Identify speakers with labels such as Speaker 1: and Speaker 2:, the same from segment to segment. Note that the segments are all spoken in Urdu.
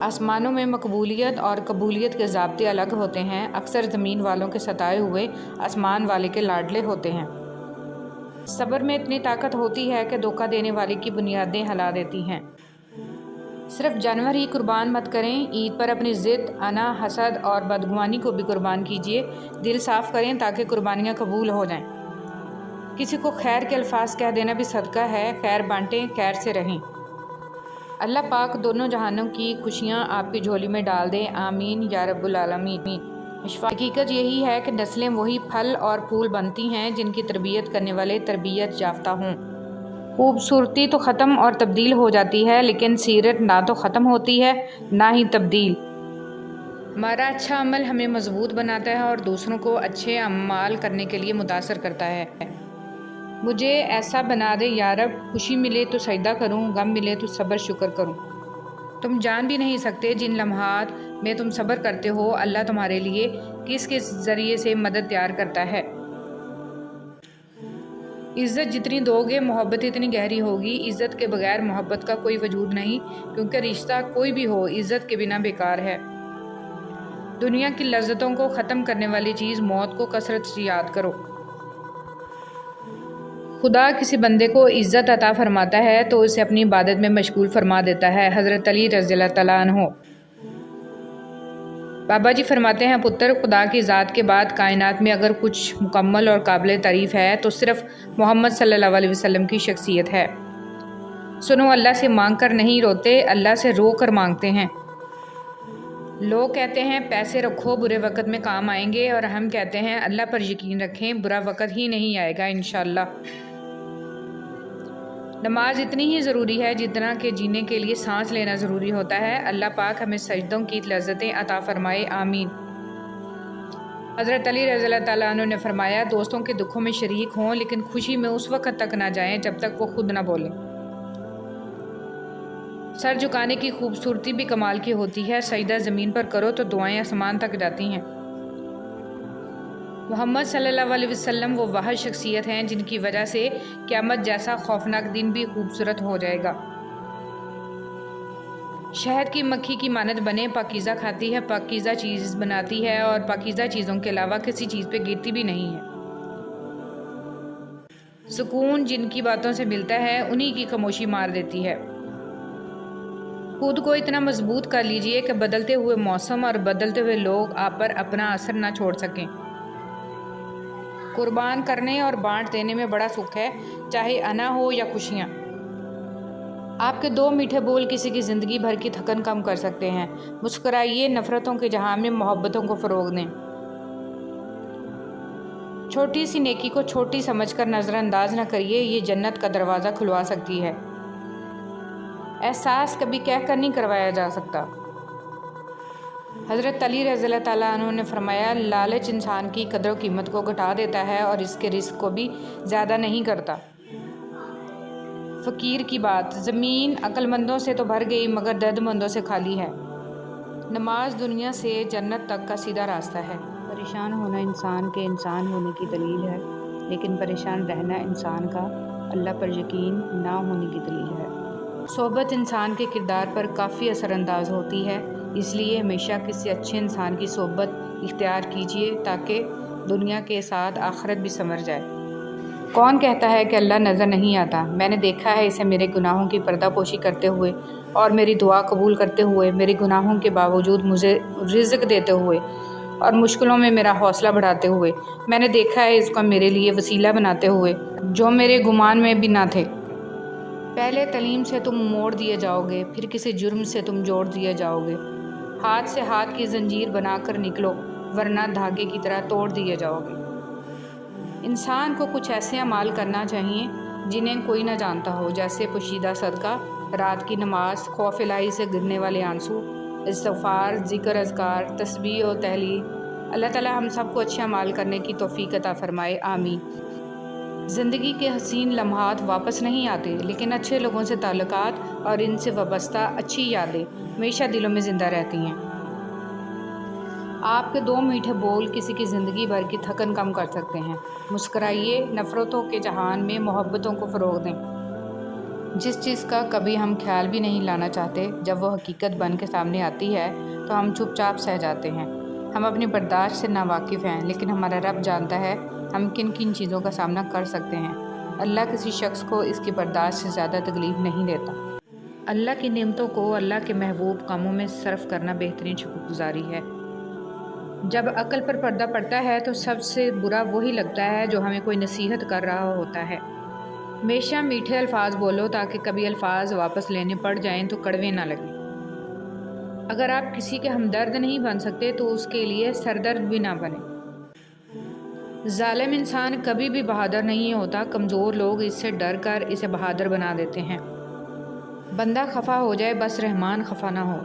Speaker 1: آسمانوں میں مقبولیت اور قبولیت کے ضابطے الگ ہوتے ہیں۔ اکثر زمین والوں کے ستائے ہوئے آسمان والے کے لاڈلے ہوتے ہیں۔ صبر میں اتنی طاقت ہوتی ہے کہ دھوکہ دینے والے کی بنیادیں ہلا دیتی ہیں۔ صرف جانور ہی قربان مت کریں، عید پر اپنی ضد، انا، حسد اور بدگمانی کو بھی قربان کیجیے۔ دل صاف کریں تاکہ قربانیاں قبول ہو جائیں۔ کسی کو خیر کے الفاظ کہہ دینا بھی صدقہ ہے۔ خیر بانٹیں، خیر سے رہیں۔ اللہ پاک دونوں جہانوں کی خوشیاں آپ کی جھولی میں ڈال دے، آمین یا رب العالمین۔ حقیقت یہی ہے کہ نسلیں وہی پھل اور پھول بنتی ہیں جن کی تربیت کرنے والے تربیت یافتہ ہوں۔ خوبصورتی تو ختم اور تبدیل ہو جاتی ہے، لیکن سیرت نہ تو ختم ہوتی ہے نہ ہی تبدیل۔ ہمارا اچھا عمل ہمیں مضبوط بناتا ہے اور دوسروں کو اچھے اعمال کرنے کے لیے متاثر کرتا ہے۔ مجھے ایسا بنا دے یا رب، خوشی ملے تو سجدہ کروں، غم ملے تو صبر شکر کروں۔ تم جان بھی نہیں سکتے جن لمحات میں تم صبر کرتے ہو اللہ تمہارے لیے کس ذریعے سے مدد تیار کرتا ہے۔ عزت جتنی دو گے محبت اتنی گہری ہوگی۔ عزت کے بغیر محبت کا کوئی وجود نہیں، کیونکہ رشتہ کوئی بھی ہو عزت کے بنا بیکار ہے۔ دنیا کی لذتوں کو ختم کرنے والی چیز موت کو کثرت سے یاد کرو۔ خدا کسی بندے کو عزت عطا فرماتا ہے تو اسے اپنی عبادت میں مشغول فرما دیتا ہے۔ حضرت علی رضی اللہ تعالیٰ عنہ۔ بابا جی فرماتے ہیں، پتر، خدا کی ذات کے بعد کائنات میں اگر کچھ مکمل اور قابل تعریف ہے تو صرف محمد صلی اللہ علیہ وسلم کی شخصیت ہے۔ سنو، اللہ سے مانگ کر نہیں روتے، اللہ سے رو کر مانگتے ہیں۔ لوگ کہتے ہیں پیسے رکھو برے وقت میں کام آئیں گے، اور ہم کہتے ہیں اللہ پر یقین رکھیں برا وقت ہی نہیں آئے گا انشاءاللہ۔ نماز اتنی ہی ضروری ہے جتنا کہ جینے کے لیے سانس لینا ضروری ہوتا ہے۔ اللہ پاک ہمیں سجدوں کی لذتیں عطا فرمائے، آمین۔ حضرت علی رضی اللہ تعالیٰ عنہ نے فرمایا، دوستوں کے دکھوں میں شریک ہوں لیکن خوشی میں اس وقت تک نہ جائیں جب تک وہ خود نہ بولیں۔ سر جھکانے کی خوبصورتی بھی کمال کی ہوتی ہے۔ سجدہ زمین پر کرو تو دعائیں آسمان تک جاتی ہیں۔ محمد صلی اللہ علیہ وسلم وہ واحد شخصیت ہیں جن کی وجہ سے قیامت جیسا خوفناک دن بھی خوبصورت ہو جائے گا۔ شہد کی مکھی کی مانند بنے، پاکیزہ کھاتی ہے، پاکیزہ چیز بناتی ہے اور پاکیزہ چیزوں کے علاوہ کسی چیز پہ گرتی بھی نہیں ہے۔ سکون جن کی باتوں سے ملتا ہے انہی کی خاموشی مار دیتی ہے۔ خود کو اتنا مضبوط کر لیجئے کہ بدلتے ہوئے موسم اور بدلتے ہوئے لوگ آپ پر اپنا اثر نہ چھوڑ سکیں۔ قربان کرنے اور بانٹ دینے میں بڑا سکھ ہے، چاہے انا ہو یا خوشیاں۔ آپ کے دو میٹھے بول کسی کی زندگی بھر کی تھکن کم کر سکتے ہیں۔ مسکرائیے، نفرتوں کے جہاں میں محبتوں کو فروغ دیں۔ چھوٹی سی نیکی کو چھوٹی سمجھ کر نظر انداز نہ کریے، یہ جنت کا دروازہ کھلوا سکتی ہے۔ احساس کبھی کہہ کر نہیں کروایا جا سکتا۔ حضرت علی رضی اللہ تعالیٰ عنہ نے فرمایا، لالچ انسان کی قدر و قیمت کو گھٹا دیتا ہے اور اس کے رزق کو بھی زیادہ نہیں کرتا۔ فقیر کی بات، زمین عقل مندوں سے تو بھر گئی مگر درد مندوں سے خالی ہے۔ نماز دنیا سے جنت تک کا سیدھا راستہ ہے۔ پریشان ہونا انسان کے انسان ہونے کی دلیل ہے، لیکن پریشان رہنا انسان کا اللہ پر یقین نہ ہونے کی دلیل ہے۔ صحبت انسان کے کردار پر کافی اثر انداز ہوتی ہے، اس لیے ہمیشہ کسی اچھے انسان کی صحبت اختیار کیجیے تاکہ دنیا کے ساتھ آخرت بھی سنور جائے۔ کون کہتا ہے کہ اللہ نظر نہیں آتا؟ میں نے دیکھا ہے اسے میرے گناہوں کی پردہ پوشی کرتے ہوئے اور میری دعا قبول کرتے ہوئے، میرے گناہوں کے باوجود مجھے رزق دیتے ہوئے اور مشکلوں میں میرا حوصلہ بڑھاتے ہوئے۔ میں نے دیکھا ہے اس کو میرے لیے وسیلہ بناتے ہوئے جو میرے گمان میں بھی نہ تھے۔ پہلے تعلیم سے تم موڑ دیے جاؤ گے، پھر کسی جرم سے تم جوڑ دیے جاؤ گے۔ ہاتھ سے ہاتھ کی زنجیر بنا کر نکلو، ورنہ دھاگے کی طرح توڑ دیے جاؤ گے۔ انسان کو کچھ ایسے اعمال کرنا چاہیے جنہیں کوئی نہ جانتا ہو، جیسے پوشیدہ صدقہ، رات کی نماز، خوف الہی سے گرنے والے آنسو، استغفار، ذکر اذکار، تسبیح و تحلیل۔ اللہ تعالی ہم سب کو اچھے اعمال کرنے کی توفیق عطا فرمائے، آمین۔ زندگی کے حسین لمحات واپس نہیں آتے، لیکن اچھے لوگوں سے تعلقات اور ان سے وابستہ اچھی یادیں ہمیشہ دلوں میں زندہ رہتی ہیں۔ آپ کے دو میٹھے بول کسی کی زندگی بھر کی تھکن کم کر سکتے ہیں۔ مسکرائیے، نفرتوں کے جہان میں محبتوں کو فروغ دیں۔ جس چیز کا کبھی ہم خیال بھی نہیں لانا چاہتے، جب وہ حقیقت بن کے سامنے آتی ہے تو ہم چپ چاپ سہ جاتے ہیں۔ ہم اپنی برداشت سے ناواقف ہیں، لیکن ہمارا رب جانتا ہے ہم کن کن چیزوں کا سامنا کر سکتے ہیں۔ اللہ کسی شخص کو اس کی برداشت سے زیادہ تکلیف نہیں دیتا۔ اللہ کی نعمتوں کو اللہ کے محبوب کاموں میں صرف کرنا بہترین شکر گزاری ہے۔ جب عقل پر پردہ پڑتا ہے تو سب سے برا وہی لگتا ہے جو ہمیں کوئی نصیحت کر رہا ہوتا ہے۔ ہمیشہ میٹھے الفاظ بولو تاکہ کبھی الفاظ واپس لینے پڑ جائیں تو کڑوے نہ لگیں۔ اگر آپ کسی کے ہمدرد نہیں بن سکتے تو اس کے لیے سردرد بھی نہ بنیں۔ ظالم انسان کبھی بھی بہادر نہیں ہوتا، کمزور لوگ اس سے ڈر کر اسے بہادر بنا دیتے ہیں۔ بندہ خفا ہو جائے بس رحمان خفا نہ ہو۔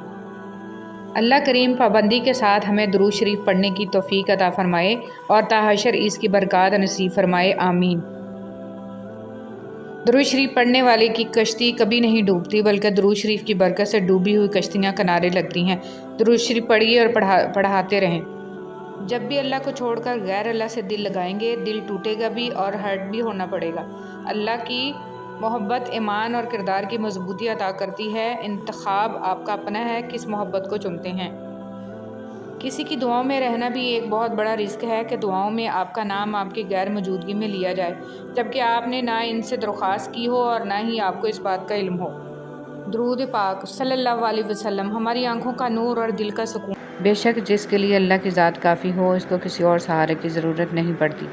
Speaker 1: اللہ کریم پابندی کے ساتھ ہمیں درود شریف پڑھنے کی توفیق عطا فرمائے اور تا حشر اس کی برکات نصیب فرمائے، آمین۔ درود شریف پڑھنے والے کی کشتی کبھی نہیں ڈوبتی، بلکہ درود شریف کی برکت سے ڈوبی ہوئی کشتیاں کنارے لگتی ہیں۔ درود شریف پڑھیے اور پڑھاتے رہیں۔ جب بھی اللہ کو چھوڑ کر غیر اللہ سے دل لگائیں گے، دل ٹوٹے گا بھی اور ہرٹ بھی ہونا پڑے گا۔ اللہ کی محبت ایمان اور کردار کی مضبوطی عطا کرتی ہے۔ انتخاب آپ کا اپنا ہے، کس محبت کو چنتے ہیں۔ کسی کی دعاؤں میں رہنا بھی ایک بہت بڑا رزق ہے کہ دعاؤں میں آپ کا نام آپ کی غیر موجودگی میں لیا جائے، جبکہ آپ نے نہ ان سے درخواست کی ہو اور نہ ہی آپ کو اس بات کا علم ہو۔ درود پاک صلی اللہ علیہ وسلم ہماری آنکھوں کا نور اور دل کا سکون۔ بے شک جس کے لیے اللہ کی ذات کافی ہو، اس کو کسی اور سہارے کی ضرورت نہیں پڑتی۔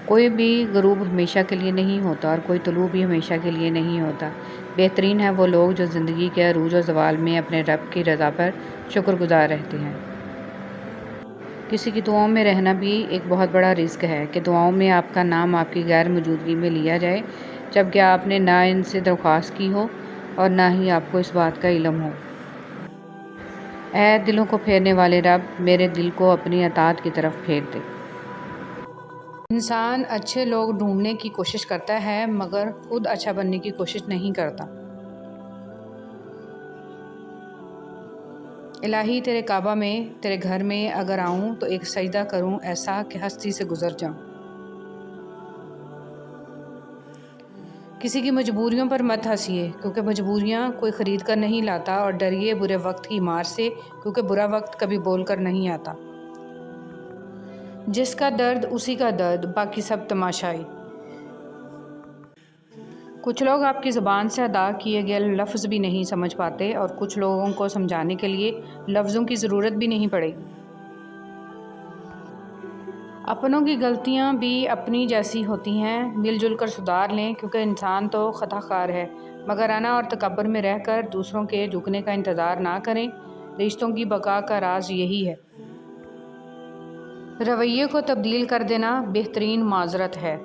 Speaker 1: کوئی بھی غروب ہمیشہ کے لیے نہیں ہوتا اور کوئی طلوع بھی ہمیشہ کے لیے نہیں ہوتا۔ بہترین ہے وہ لوگ جو زندگی کے عروج و زوال میں اپنے رب کی رضا پر شکر گزار رہتے ہیں۔ کسی کی دعاؤں میں رہنا بھی ایک بہت بڑا رزق ہے کہ دعاؤں میں آپ کا نام آپ کی غیر موجودگی میں لیا جائے، جبکہ آپ نے نہ ان سے درخواست کی ہو اور نہ ہی آپ کو اس بات کا علم ہو۔ اے دلوں کو پھیرنے والے رب، میرے دل کو اپنی اطاعت کی طرف پھیر دے۔ انسان اچھے لوگ ڈھونڈنے کی کوشش کرتا ہے مگر خود اچھا بننے کی کوشش نہیں کرتا۔ الہی تیرے کعبہ میں، تیرے گھر میں اگر آؤں تو ایک سجدہ کروں ایسا کہ ہستی سے گزر جاؤں۔ کسی کی مجبوریوں پر مت ہنسیے، کیونکہ مجبوریاں کوئی خرید کر نہیں لاتا، اور ڈریے برے وقت کی مار سے، کیونکہ برا وقت کبھی بول کر نہیں آتا۔ جس کا درد اسی کا درد، باقی سب تماشائی۔ کچھ لوگ آپ کی زبان سے ادا کیے گئے لفظ بھی نہیں سمجھ پاتے، اور کچھ لوگوں کو سمجھانے کے لیے لفظوں کی ضرورت بھی نہیں پڑے گی۔ اپنوں کی غلطیاں بھی اپنی جیسی ہوتی ہیں، مل جل کر سدھار لیں، کیونکہ انسان تو خطا کار ہے، مگر انا اور تکبر میں رہ کر دوسروں کے جھکنے کا انتظار نہ کریں۔ رشتوں کی بقا کا راز یہی ہے۔ رویے کو تبدیل کر دینا بہترین معذرت ہے۔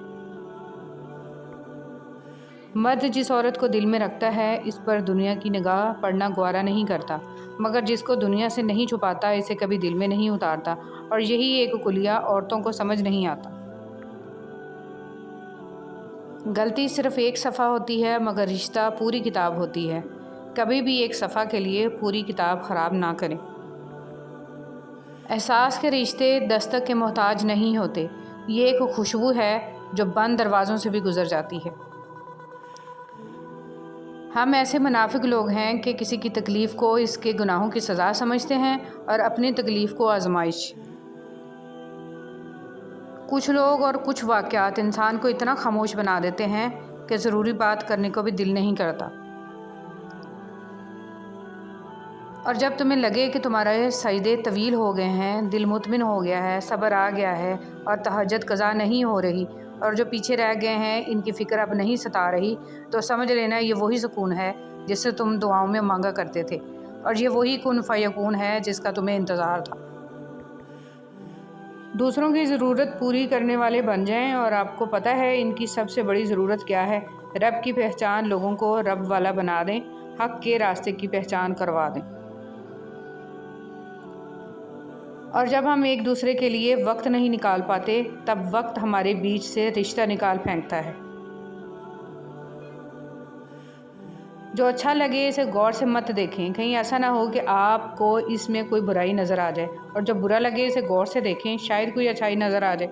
Speaker 1: مرد جس عورت کو دل میں رکھتا ہے، اس پر دنیا کی نگاہ پڑنا گوارا نہیں کرتا، مگر جس کو دنیا سے نہیں چھپاتا، اسے کبھی دل میں نہیں اتارتا، اور یہی ایک کلیہ عورتوں کو سمجھ نہیں آتا۔ غلطی صرف ایک صفحہ ہوتی ہے، مگر رشتہ پوری کتاب ہوتی ہے۔ کبھی بھی ایک صفحہ کے لیے پوری کتاب خراب نہ کریں۔ احساس کے رشتے دستک کے محتاج نہیں ہوتے، یہ ایک خوشبو ہے جو بند دروازوں سے بھی گزر جاتی ہے۔ ہم ایسے منافق لوگ ہیں کہ کسی کی تکلیف کو اس کے گناہوں کی سزا سمجھتے ہیں اور اپنی تکلیف کو آزمائش۔ کچھ لوگ اور کچھ واقعات انسان کو اتنا خاموش بنا دیتے ہیں کہ ضروری بات کرنے کو بھی دل نہیں کرتا۔ اور جب تمہیں لگے کہ تمہارے سجدے طویل ہو گئے ہیں، دل مطمئن ہو گیا ہے، صبر آ گیا ہے اور تہجد قضا نہیں ہو رہی، اور جو پیچھے رہ گئے ہیں ان کی فکر اب نہیں ستا رہی، تو سمجھ لینا یہ وہی سکون ہے جس سے تم دعاؤں میں مانگا کرتے تھے، اور یہ وہی کن فیکون ہے جس کا تمہیں انتظار تھا۔ دوسروں کی ضرورت پوری کرنے والے بن جائیں، اور آپ کو پتہ ہے ان کی سب سے بڑی ضرورت کیا ہے؟ رب کی پہچان، لوگوں کو رب والا بنا دیں، حق کے راستے کی پہچان کروا دیں۔ اور جب ہم ایک دوسرے کے لیے وقت نہیں نکال پاتے، تب وقت ہمارے بیچ سے رشتہ نکال پھینکتا ہے۔ جو اچھا لگے اسے غور سے مت دیکھیں، کہیں ایسا نہ ہو کہ آپ کو اس میں کوئی برائی نظر آ جائے، اور جو برا لگے اسے غور سے دیکھیں، شاید کوئی اچھائی نظر آ جائے۔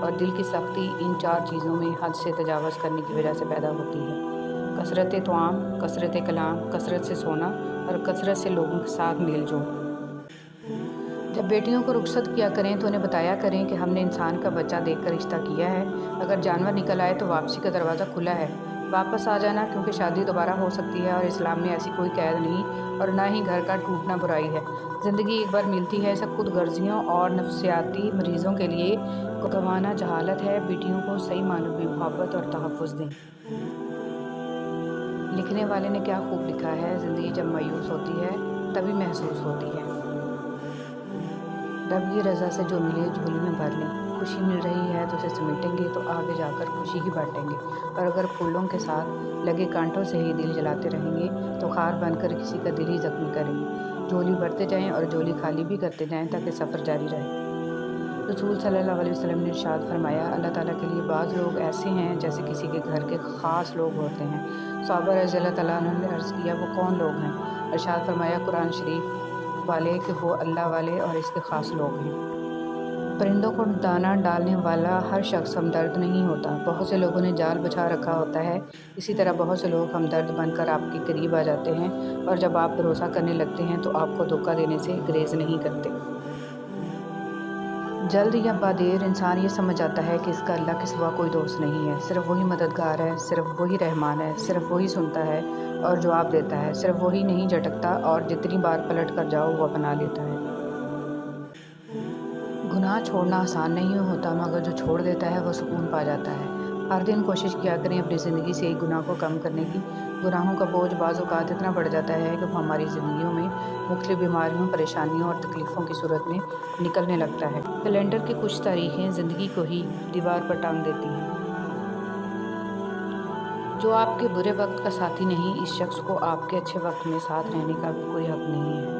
Speaker 1: اور دل کی سختی ان 4 چیزوں میں حد سے تجاوز کرنے کی وجہ سے پیدا ہوتی ہے: کثرت طعام، کثرت کلام، کثرت سے سونا اور کثرت سے لوگوں کے ساتھ میل جول۔ جب بیٹیوں کو رخصت کیا کریں تو انہیں بتایا کریں کہ ہم نے انسان کا بچہ دیکھ کر رشتہ کیا ہے، اگر جانور نکل آئے تو واپسی کا دروازہ کھلا ہے، واپس آ جانا، کیونکہ شادی دوبارہ ہو سکتی ہے اور اسلام میں ایسی کوئی قید نہیں اور نہ ہی گھر کا ٹوٹنا برائی ہے۔ زندگی ایک بار ملتی ہے، سب خود غرضیوں اور نفسیاتی مریضوں کے لیے گناہانہ جہالت ہے۔ بیٹیوں کو صحیح معنوں میں محبت اور تحفظ دیں۔ لکھنے والے نے کیا خوب لکھا ہے: زندگی جب مایوس ہوتی ہے تبھی محسوس ہوتی ہے۔ رب کی رضا سے جو ملے جھولی میں بھر لیں۔ خوشی مل رہی ہے تو اسے سمیٹیں گے تو آگے جا کر خوشی ہی بانٹیں گے، اور اگر پھولوں کے ساتھ لگے کانٹوں سے ہی دل جلاتے رہیں گے تو خار بن کر کسی کا دل ہی زخمی کریں گے۔ جھولی بھرتے جائیں اور جھولی خالی بھی کرتے جائیں تاکہ سفر جاری رہے۔ رسول صلی اللہ علیہ وسلم نے ارشاد فرمایا: اللہ تعالیٰ کے لیے بعض لوگ ایسے ہیں جیسے کسی کے گھر کے خاص لوگ ہوتے ہیں۔ صحابہ رضی اللہ تعالیٰ عنہ نے عرض کیا: وہ کون لوگ ہیں؟ ارشاد فرمایا: قرآن شریف والے کہ وہ اللہ والے اور اس کے خاص لوگ ہیں۔ پرندوں کو دانہ ڈالنے والا ہر شخص ہمدرد نہیں ہوتا۔ بہت سے لوگوں نے جال بچھا رکھا ہوتا ہے، اسی طرح بہت سے لوگ ہمدرد بن کر آپ کے قریب آ جاتے ہیں، اور جب آپ بھروسہ کرنے لگتے ہیں تو آپ کو دھوکہ دینے سے گریز نہیں کرتے۔ جلد یا بعدیر انسان یہ سمجھ جاتا ہے کہ اس کا اللہ کے سوا کوئی دوست نہیں ہے، صرف وہی مددگار ہے، صرف وہی رحمان ہے، صرف وہی سنتا ہے اور جواب دیتا ہے، صرف وہی نہیں جھٹکتا اور جتنی بار پلٹ کر جاؤ وہ اپنا لیتا ہے۔ گناہ چھوڑنا آسان نہیں ہوتا، مگر جو چھوڑ دیتا ہے وہ سکون پا جاتا ہے۔ ہر دن کوشش کیا کریں اپنی زندگی سے ایک گناہ کو کم کرنے کی۔ گناہوں کا بوجھ بعض اوقات اتنا بڑھ جاتا ہے کہ وہ ہماری زندگیوں میں مختلف بیماریوں، پریشانیوں اور تکلیفوں کی صورت میں نکلنے لگتا ہے۔ کیلنڈر کی کچھ تاریخیں زندگی کو ہی دیوار پر ٹانگ دیتی ہیں۔ جو آپ کے برے وقت کا ساتھی نہیں، اس شخص کو آپ کے اچھے وقت میں ساتھ رہنے کا بھی کوئی حق نہیں ہے۔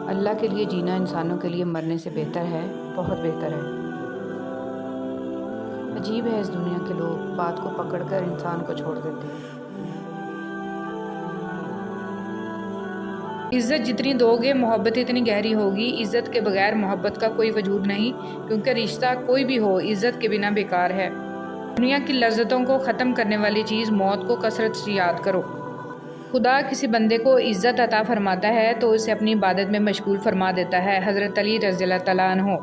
Speaker 1: اللہ کے لیے جینا انسانوں کے لیے مرنے سے بہتر ہے، بہت بہتر ہے۔ عجیب ہے اس دنیا کے لوگ، بات کو پکڑ کر انسان کو چھوڑ دیتے ہیں۔ عزت جتنی دو گے محبت اتنی گہری ہوگی۔ عزت کے بغیر محبت کا کوئی وجود نہیں، کیونکہ رشتہ کوئی بھی ہو عزت کے بنا بیکار ہے۔ دنیا کی لذتوں کو ختم کرنے والی چیز موت کو کثرت سے یاد کرو۔ خدا کسی بندے کو عزت عطا فرماتا ہے تو اسے اپنی عبادت میں مشغول فرما دیتا ہے۔ حضرت علی رضی اللہ تعالیٰ عنہ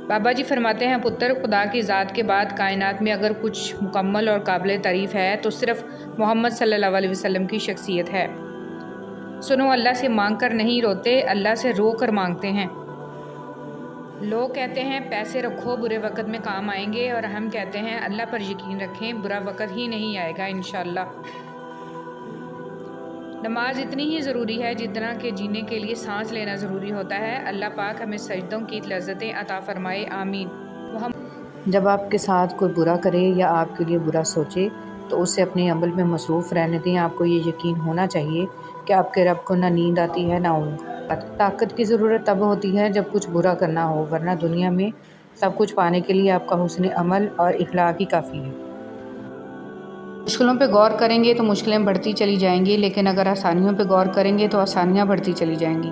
Speaker 1: بابا جی فرماتے ہیں: پتر، خدا کی ذات کے بعد کائنات میں اگر کچھ مکمل اور قابل تعریف ہے تو صرف محمد صلی اللہ علیہ وسلم کی شخصیت ہے۔ سنو، اللہ سے مانگ کر نہیں روتے، اللہ سے رو کر مانگتے ہیں۔ لوگ کہتے ہیں پیسے رکھو برے وقت میں کام آئیں گے، اور ہم کہتے ہیں اللہ پر یقین رکھیں برا وقت ہی نہیں آئے گا انشاءاللہ۔ نماز اتنی ہی ضروری ہے جتنا کہ جینے کے لیے سانس لینا ضروری ہوتا ہے۔ اللہ پاک ہمیں سجدوں کی لذتیں عطا فرمائے، آمین۔ جب آپ کے ساتھ کوئی برا کرے یا آپ کے لیے برا سوچے تو اسے اپنے عمل میں مصروف رہنے دیں۔ آپ کو یہ یقین ہونا چاہیے کہ آپ کے رب کو نہ نیند آتی ہے نہ اونگ۔ طاقت کی ضرورت تب ہوتی ہے جب کچھ برا کرنا ہو، ورنہ دنیا میں سب کچھ پانے کے لیے آپ کا حسن عمل اور اخلاق ہی کافی ہے۔ مشکلوں پہ غور کریں گے تو مشکلیں بڑھتی چلی جائیں گی، لیکن اگر آسانیوں پہ غور کریں گے تو آسانیاں بڑھتی چلی جائیں گی۔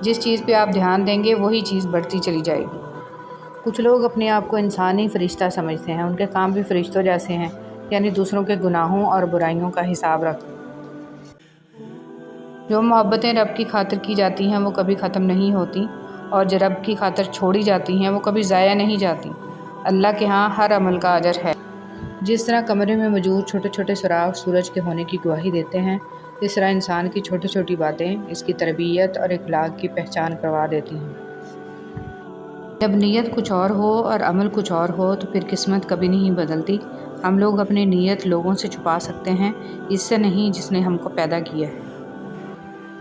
Speaker 1: جس چیز پہ آپ دھیان دیں گے وہی چیز بڑھتی چلی جائے گی۔ کچھ لوگ اپنے آپ کو انسانی فرشتہ سمجھتے ہیں، ان کے کام بھی فرشتوں جیسے ہیں، یعنی دوسروں کے گناہوں اور برائیوں کا حساب رکھتے ہیں۔ جو محبتیں رب کی خاطر کی جاتی ہیں وہ کبھی ختم نہیں ہوتی، اور جو رب کی خاطر چھوڑی جاتی ہیں وہ کبھی ضائع نہیں جاتی۔ اللہ کے ہاں ہر عمل کا اجر ہے۔ جس طرح کمرے میں موجود چھوٹے چھوٹے سراغ سورج کے ہونے کی گواہی دیتے ہیں، اس طرح انسان کی چھوٹی چھوٹی باتیں اس کی تربیت اور اخلاق کی پہچان کروا دیتی ہیں۔ جب نیت کچھ اور ہو اور عمل کچھ اور ہو تو پھر قسمت کبھی نہیں بدلتی۔ ہم لوگ اپنی نیت لوگوں سے چھپا سکتے ہیں، اس سے نہیں جس نے ہم کو پیدا کیا ہے۔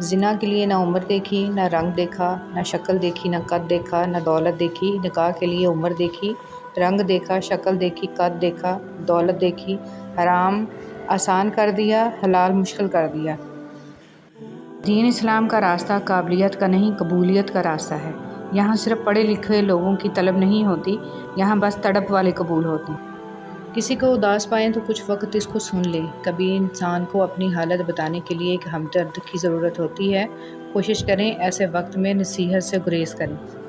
Speaker 1: زنا کے لیے نہ عمر دیکھی، نہ رنگ دیکھا، نہ شکل دیکھی، نہ قد دیکھا، نہ دولت دیکھی۔ نکاح کے لیے عمر دیکھی، رنگ دیکھا، شکل دیکھی، قد دیکھا، دولت دیکھی۔ حرام آسان کر دیا، حلال مشکل کر دیا۔ دین اسلام کا راستہ قابلیت کا نہیں، قبولیت کا راستہ ہے۔ یہاں صرف پڑھے لکھے لوگوں کی طلب نہیں ہوتی، یہاں بس تڑپ والے قبول ہوتے ہیں۔ کسی کو اداس پائیں تو کچھ وقت اس کو سن لیں۔ کبھی انسان کو اپنی حالت بتانے کے لیے ایک ہمدرد کی ضرورت ہوتی ہے۔ کوشش کریں ایسے وقت میں نصیحت سے گریز کریں۔